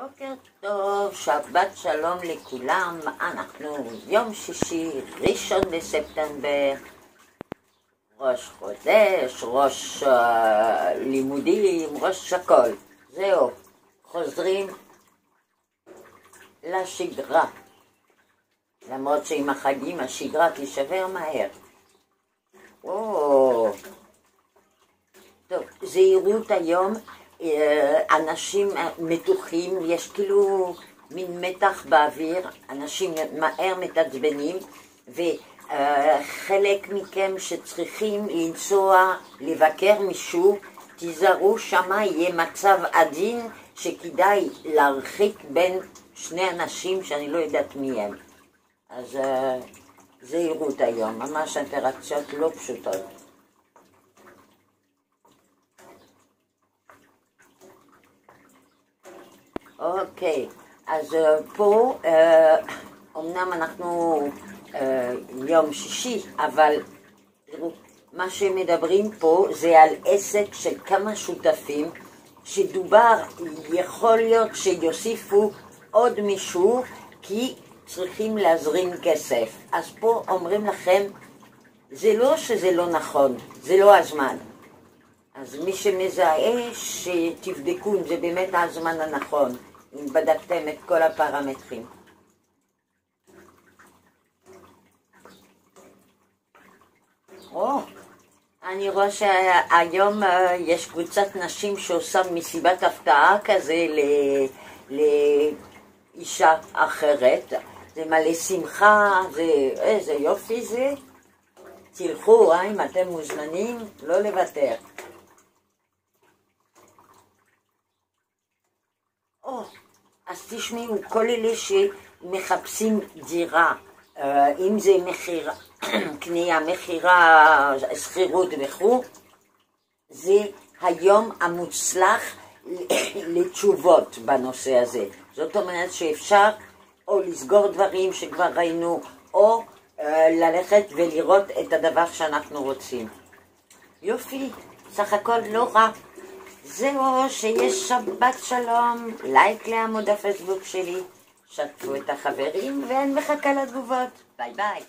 בוקר טוב, שבת שלום לכולם. אנחנו יום שישי, 1 בספטמבר, ראש חודש, ראש לימודים, ראש הכל. זהו, חוזרים לשגרה. למרות שעם החגים השגרה תישבר מהר. טוב, זהירות היום. אנשים מתוחים, יש כאילו מין מתח באוויר, אנשים מהר מתעצבנים, וחלק מכם שצריכים לנסוע לבקר מישהו, תיזהרו, שמה יהיה מצב עדין שכדאי להרחיק בין שני אנשים שאני לא יודעת מי הם. אז זהירות היום, ממש אינטראקציות לא פשוטות. אוקיי, אז פה אמנם אנחנו יום שישי, אבל מה שמדברים פה זה על עסק של כמה שותפים שדובר, יכול להיות שיוסיפו עוד מישהו כי צריכים להזרים כסף. אז פה אומרים לכם, זה לא שזה לא נכון, זה לא הזמן. אז מי שמזהה שתבדקו אם זה באמת הזמן הנכון, אם בדקתם את כל הפרמטרים. אני רואה שהיום יש קבוצת נשים שעושה מסיבת הפתעה כזה לאישה אחרת. זה מלא שמחה, איזה יופי זה. תלכו, אם אתם מוזמנים, לא לוותר. אז תשמעו, כל אלה שמחפשים דירה, אם זה מחירה, קנייה, מחירה, שכירות וכו', זה היום המוצלח לתשובות בנושא הזה. זאת אומרת שאפשר או לסגור דברים שכבר ראינו, או ללכת ולראות את הדבר שאנחנו רוצים. יופי, סך הכל לא רע. זהו, שיש שבת שלום, לייק לעמוד הפייסבוק שלי, שתפו את החברים ואני מחכה לתגובות. ביי ביי.